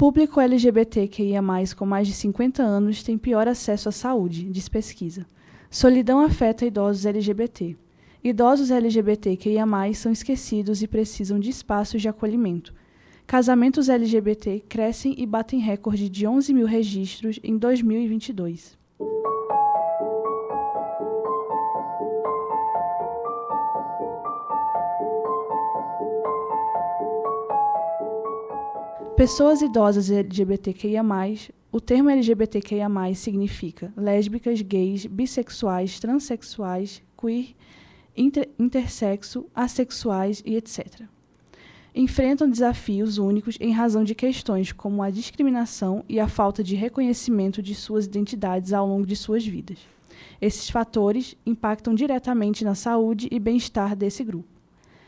Público LGBTQIA+, com mais de 50 anos tem pior acesso à saúde, diz pesquisa. Solidão afeta idosos LGBT. Idosos LGBTQIA+, são esquecidos e precisam de espaços de acolhimento. Casamentos LGBT crescem e batem recorde de 11 mil registros em 2022. Pessoas idosas LGBTQIA+, o termo LGBTQIA+, significa lésbicas, gays, bissexuais, transexuais, queer, intersexo, assexuais e etc. Enfrentam desafios únicos em razão de questões como a discriminação e a falta de reconhecimento de suas identidades ao longo de suas vidas. Esses fatores impactam diretamente na saúde e bem-estar desse grupo.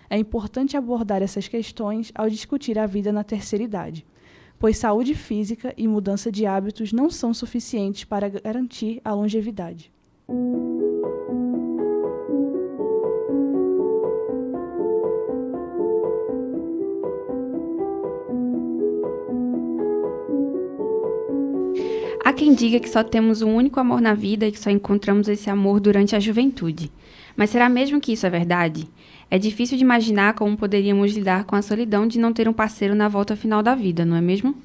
É importante abordar essas questões ao discutir a vida na terceira idade, pois saúde física e mudança de hábitos não são suficientes para garantir a longevidade. Há quem diga que só temos um único amor na vida e que só encontramos esse amor durante a juventude. Mas será mesmo que isso é verdade? É difícil de imaginar como poderíamos lidar com a solidão de não ter um parceiro na volta final da vida, não é mesmo?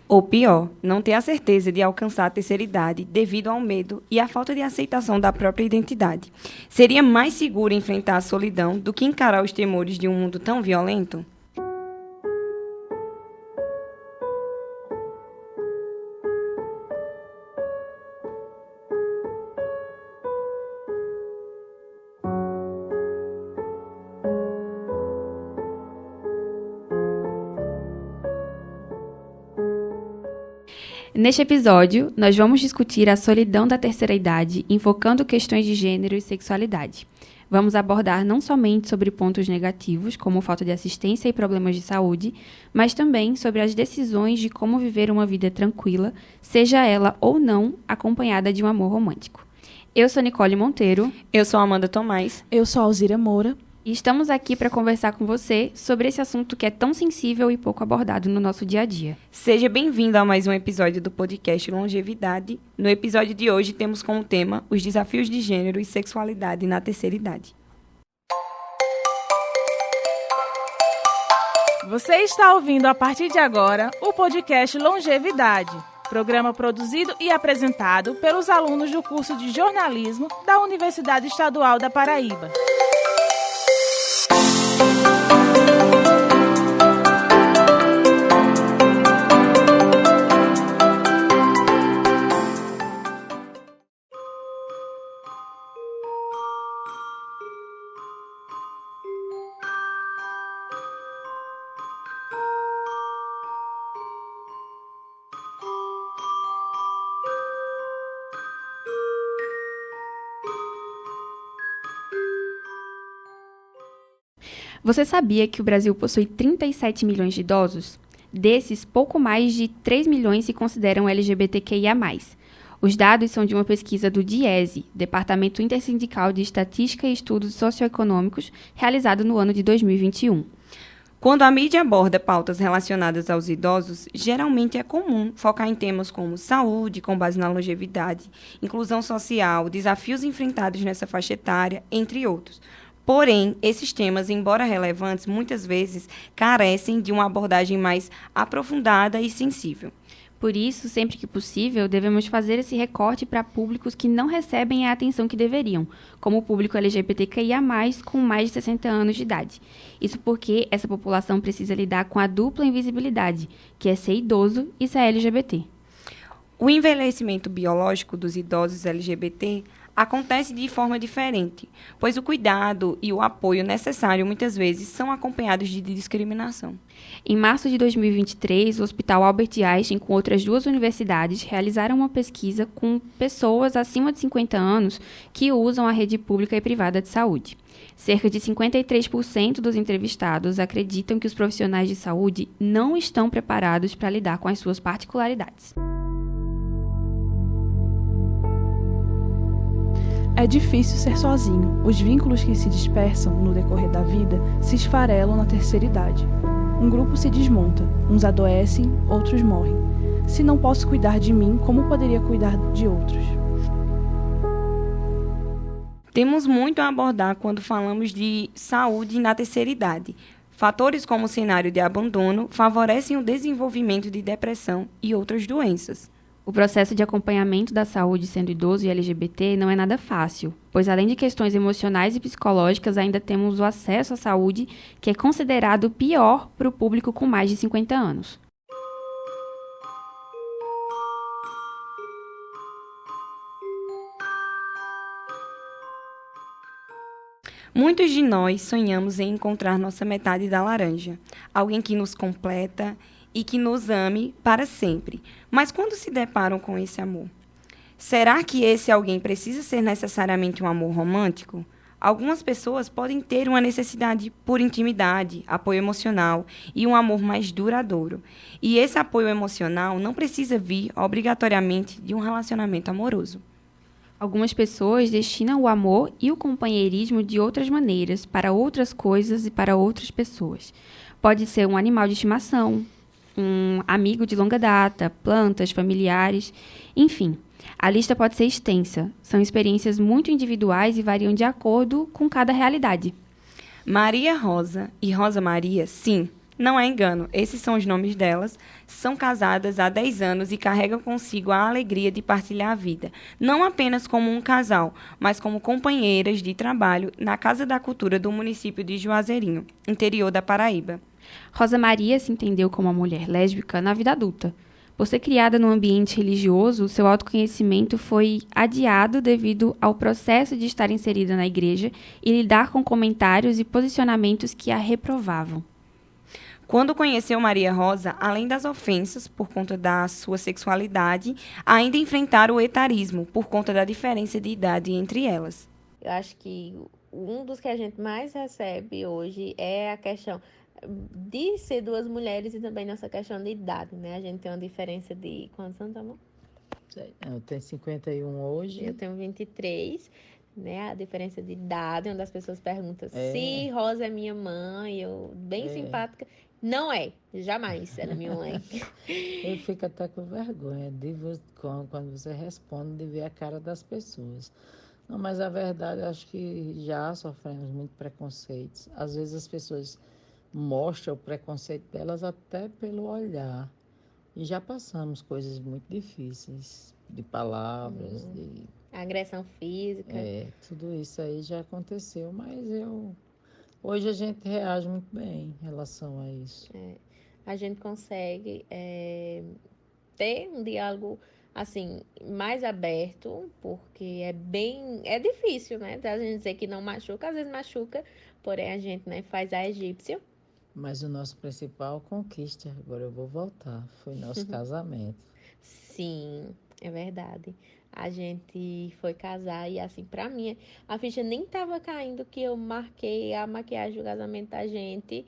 Ou pior, não ter a certeza de alcançar a terceira idade devido ao medo e à falta de aceitação da própria identidade. Seria mais seguro enfrentar a solidão do que encarar os temores de um mundo tão violento? Neste episódio, nós vamos discutir a solidão da terceira idade, enfocando questões de gênero e sexualidade. Vamos abordar não somente sobre pontos negativos, como falta de assistência e problemas de saúde, mas também sobre as decisões de como viver uma vida tranquila, seja ela ou não acompanhada de um amor romântico. Eu sou Nicole Monteiro. Eu sou Amanda Tomás. Eu sou Alzira Moura. E estamos aqui para conversar com você sobre esse assunto que é tão sensível e pouco abordado no nosso dia a dia. Seja bem-vindo a mais um episódio do podcast Longevidade. No episódio de hoje temos como tema os desafios de gênero e sexualidade na terceira idade. Você está ouvindo a partir de agora o podcast Longevidade, programa produzido e apresentado pelos alunos do curso de jornalismo da Universidade Estadual da Paraíba. Você sabia que o Brasil possui 37 milhões de idosos? Desses, pouco mais de 3 milhões se consideram LGBTQIA+. Os dados são de uma pesquisa do DIESE, Departamento Intersindical de Estatística e Estudos Socioeconômicos, realizado no ano de 2021. Quando a mídia aborda pautas relacionadas aos idosos, geralmente é comum focar em temas como saúde, com base na longevidade, inclusão social, desafios enfrentados nessa faixa etária, entre outros. Porém, esses temas, embora relevantes, muitas vezes carecem de uma abordagem mais aprofundada e sensível. Por isso, sempre que possível, devemos fazer esse recorte para públicos que não recebem a atenção que deveriam, como o público LGBTQIA+, com mais de 60 anos de idade. Isso porque essa população precisa lidar com a dupla invisibilidade, que é ser idoso e ser LGBT. O envelhecimento biológico dos idosos LGBT acontece de forma diferente, pois o cuidado e o apoio necessário muitas vezes são acompanhados de discriminação. Em março de 2023, o Hospital Albert Einstein, com outras 2 universidades, realizaram uma pesquisa com pessoas acima de 50 anos que usam a rede pública e privada de saúde. Cerca de 53% dos entrevistados acreditam que os profissionais de saúde não estão preparados para lidar com as suas particularidades. É difícil ser sozinho. Os vínculos que se dispersam no decorrer da vida se esfarelam na terceira idade. um grupo se desmonta, uns adoecem, outros morrem. Se não posso cuidar de mim, como poderia cuidar de outros? Temos muito a abordar quando falamos de saúde na terceira idade. Fatores como o cenário de abandono favorecem o desenvolvimento de depressão e outras doenças. O processo de acompanhamento da saúde sendo idoso e LGBT não é nada fácil, pois além de questões emocionais e psicológicas, ainda temos o acesso à saúde, que é considerado pior para o público com mais de 50 anos. Muitos de nós sonhamos em encontrar nossa metade da laranja, alguém que nos completa e que nos ame para sempre. Mas quando se deparam com esse amor? Será que esse alguém precisa ser necessariamente um amor romântico? Algumas pessoas podem ter uma necessidade por intimidade, apoio emocional e um amor mais duradouro. E esse apoio emocional não precisa vir obrigatoriamente de um relacionamento amoroso. Algumas pessoas destinam o amor e o companheirismo de outras maneiras, para outras coisas e para outras pessoas. Pode ser um animal de estimação, um amigo de longa data, plantas, familiares, enfim. A lista pode ser extensa. São experiências muito individuais e variam de acordo com cada realidade. Maria Rosa e Rosa Maria, sim, não é engano, esses são os nomes delas, são casadas há 10 anos e carregam consigo a alegria de partilhar a vida, não apenas como um casal, mas como companheiras de trabalho na Casa da Cultura do município de Juazeirinho, interior da Paraíba. Rosa Maria se entendeu como uma mulher lésbica na vida adulta. Por ser criada num ambiente religioso, seu autoconhecimento foi adiado devido ao processo de estar inserida na igreja e lidar com comentários e posicionamentos que a reprovavam. Quando conheceu Maria Rosa, além das ofensas por conta da sua sexualidade, ainda enfrentaram o etarismo por conta da diferença de idade entre elas. Eu acho que um dos que a gente mais recebe hoje é a questão de ser duas mulheres e também nessa questão de idade, né? A gente tem uma diferença de quantos anos, amor? Eu tenho 51 hoje. Eu tenho 23, né? A diferença de idade, onde as pessoas perguntam se Rosa é minha mãe, eu bem simpática. Não é, jamais era minha mãe. Eu fico até com vergonha quando você responde de ver a cara das pessoas. Não, mas a verdade, eu acho que já sofremos muito preconceitos. Às vezes as pessoas mostram o preconceito delas até pelo olhar. E já passamos coisas muito difíceis, de palavras, de... Agressão física. Tudo isso aí já aconteceu, mas hoje a gente reage muito bem em relação a isso. A gente consegue ter um diálogo assim, mais aberto, porque é difícil, né? A gente dizer que não machuca, às vezes machuca, porém a gente, né, faz a egípcia. Mas o nosso principal conquista, agora eu vou voltar, foi nosso casamento. Sim, é verdade. A gente foi casar e assim, pra mim, a ficha nem tava caindo que eu marquei a maquiagem do casamento da gente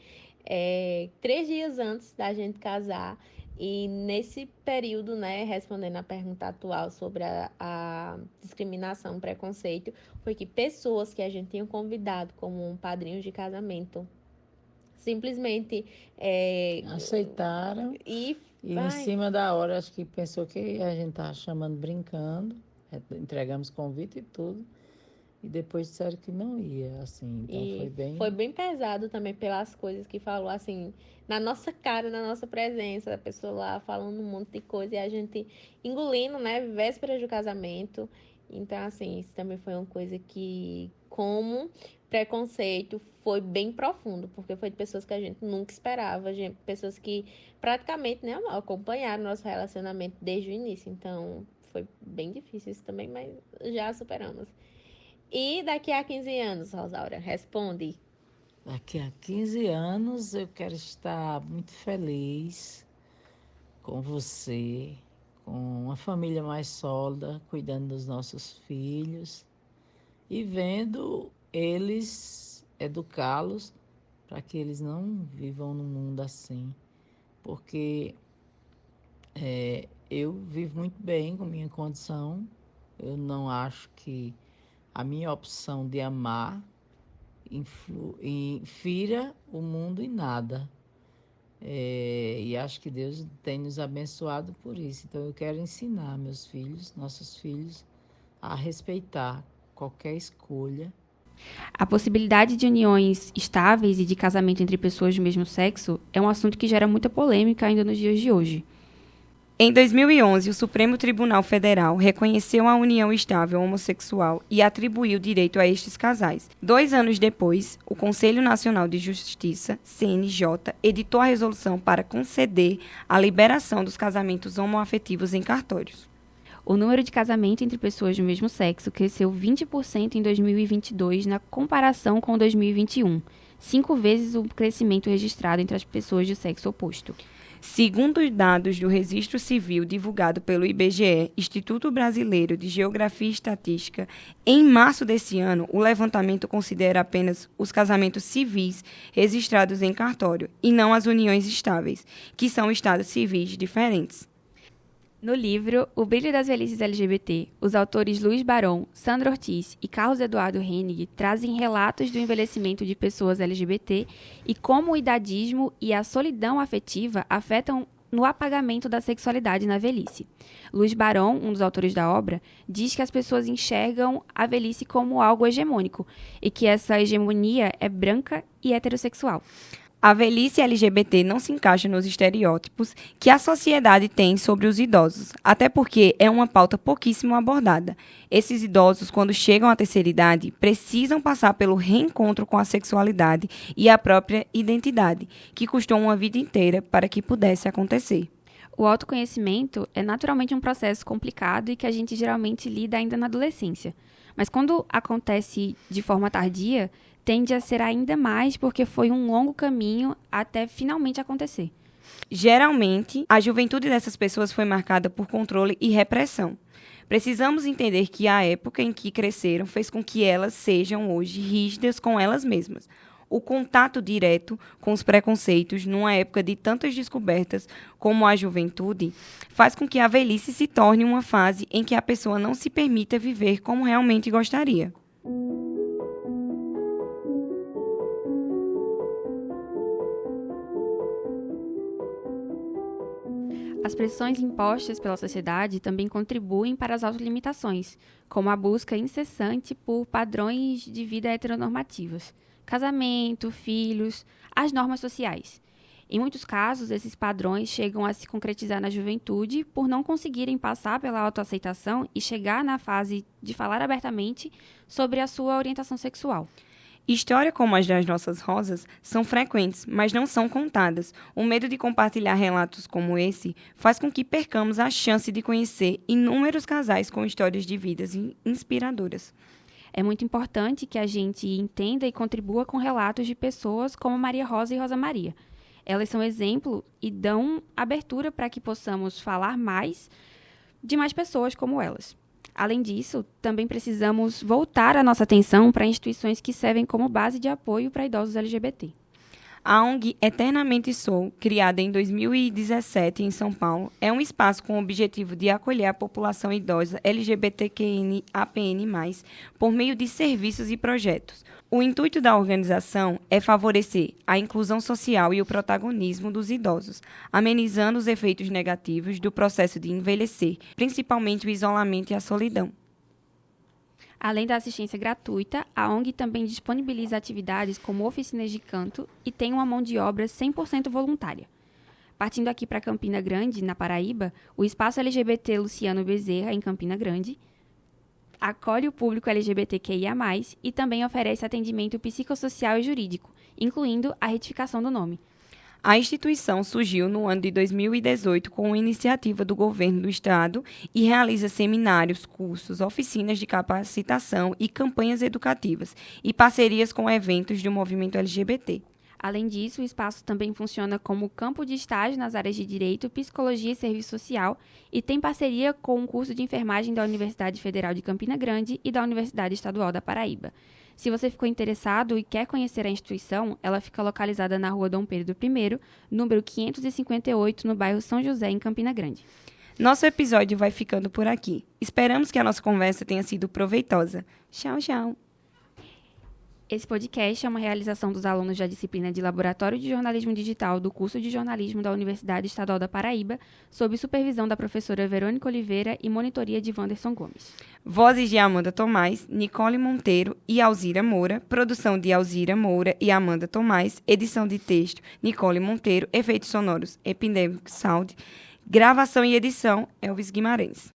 3 dias antes da gente casar. E nesse período, né, respondendo a pergunta atual sobre a discriminação, preconceito, foi que pessoas que a gente tinha convidado como um padrinho de casamento simplesmente aceitaram e em cima da hora acho que pensou que a gente estava chamando brincando, entregamos convite e tudo. E depois disseram que não ia, assim, então foi bem pesado também pelas coisas que falou, assim, na nossa cara, na nossa presença, a pessoa lá falando um monte de coisa e a gente engolindo, né, véspera do casamento. Então, assim, isso também foi uma coisa que, como preconceito, foi bem profundo, porque foi de pessoas que a gente nunca esperava, pessoas que praticamente, né, acompanharam nosso relacionamento desde o início. Então, foi bem difícil isso também, mas já superamos. E daqui a 15 anos, Rosaura, responde. Daqui a 15 anos eu quero estar muito feliz com você, com uma família mais sólida, cuidando dos nossos filhos e vendo eles, educá-los para que eles não vivam num mundo assim. Porque eu vivo muito bem com minha condição, eu não acho que a minha opção de amar infira o mundo em nada. E acho que Deus tem nos abençoado por isso. Então eu quero ensinar meus filhos, nossos filhos, a respeitar qualquer escolha. A possibilidade de uniões estáveis e de casamento entre pessoas do mesmo sexo é um assunto que gera muita polêmica ainda nos dias de hoje. Em 2011, o Supremo Tribunal Federal reconheceu a união estável homossexual e atribuiu direito a estes casais. 2 anos depois, o Conselho Nacional de Justiça, CNJ, editou a resolução para conceder a liberação dos casamentos homoafetivos em cartórios. O número de casamento entre pessoas do mesmo sexo cresceu 20% em 2022 na comparação com 2021, 5 vezes o crescimento registrado entre as pessoas de sexo oposto. Segundo os dados do Registro Civil divulgado pelo IBGE, Instituto Brasileiro de Geografia e Estatística, em março desse ano, o levantamento considera apenas os casamentos civis registrados em cartório e não as uniões estáveis, que são estados civis diferentes. No livro O Brilho das Velhices LGBT, os autores Luiz Barão, Sandra Ortiz e Carlos Eduardo Hennig trazem relatos do envelhecimento de pessoas LGBT e como o idadismo e a solidão afetiva afetam no apagamento da sexualidade na velhice. Luiz Barão, um dos autores da obra, diz que as pessoas enxergam a velhice como algo hegemônico e que essa hegemonia é branca e heterossexual. A velhice LGBT não se encaixa nos estereótipos que a sociedade tem sobre os idosos, até porque é uma pauta pouquíssimo abordada. Esses idosos, quando chegam à terceira idade, precisam passar pelo reencontro com a sexualidade e a própria identidade, que custou uma vida inteira para que pudesse acontecer. O autoconhecimento é naturalmente um processo complicado e que a gente geralmente lida ainda na adolescência. Mas quando acontece de forma tardia, tende a ser ainda mais porque foi um longo caminho até finalmente acontecer. Geralmente, a juventude dessas pessoas foi marcada por controle e repressão. Precisamos entender que a época em que cresceram fez com que elas sejam hoje rígidas com elas mesmas. O contato direto com os preconceitos, numa época de tantas descobertas como a juventude, faz com que a velhice se torne uma fase em que a pessoa não se permita viver como realmente gostaria. As pressões impostas pela sociedade também contribuem para as autolimitações, como a busca incessante por padrões de vida heteronormativos, casamento, filhos, as normas sociais. Em muitos casos, esses padrões chegam a se concretizar na juventude por não conseguirem passar pela autoaceitação e chegar na fase de falar abertamente sobre a sua orientação sexual. Histórias como as das nossas rosas são frequentes, mas não são contadas. O medo de compartilhar relatos como esse faz com que percamos a chance de conhecer inúmeros casais com histórias de vidas inspiradoras. É muito importante que a gente entenda e contribua com relatos de pessoas como Maria Rosa e Rosa Maria. Elas são exemplo e dão abertura para que possamos falar mais de mais pessoas como elas. Além disso, também precisamos voltar a nossa atenção para instituições que servem como base de apoio para idosos LGBT. A ONG Eternamente Sou, criada em 2017 em São Paulo, é um espaço com o objetivo de acolher a população idosa LGBTQIAPN+, por meio de serviços e projetos. O intuito da organização é favorecer a inclusão social e o protagonismo dos idosos, amenizando os efeitos negativos do processo de envelhecer, principalmente o isolamento e a solidão. Além da assistência gratuita, a ONG também disponibiliza atividades como oficinas de canto e tem uma mão de obra 100% voluntária. Partindo aqui para Campina Grande, na Paraíba, o Espaço LGBT Luciano Bezerra, em Campina Grande, acolhe o público LGBTQIA+, e também oferece atendimento psicossocial e jurídico, incluindo a retificação do nome. A instituição surgiu no ano de 2018 com iniciativa do governo do estado e realiza seminários, cursos, oficinas de capacitação e campanhas educativas e parcerias com eventos do movimento LGBT. Além disso, o espaço também funciona como campo de estágio nas áreas de Direito, Psicologia e Serviço Social e tem parceria com o curso de enfermagem da Universidade Federal de Campina Grande e da Universidade Estadual da Paraíba. Se você ficou interessado e quer conhecer a instituição, ela fica localizada na Rua Dom Pedro I, número 558, no bairro São José, em Campina Grande. Nosso episódio vai ficando por aqui. Esperamos que a nossa conversa tenha sido proveitosa. Tchau, tchau! Esse podcast é uma realização dos alunos da disciplina de Laboratório de Jornalismo Digital do curso de Jornalismo da Universidade Estadual da Paraíba, sob supervisão da professora Verônica Oliveira e monitoria de Wanderson Gomes. Vozes de Amanda Tomás, Nicole Monteiro e Alzira Moura. Produção de Alzira Moura e Amanda Tomás. Edição de texto, Nicole Monteiro. Efeitos sonoros, Epidemic Sound. Gravação e edição, Elvis Guimarães.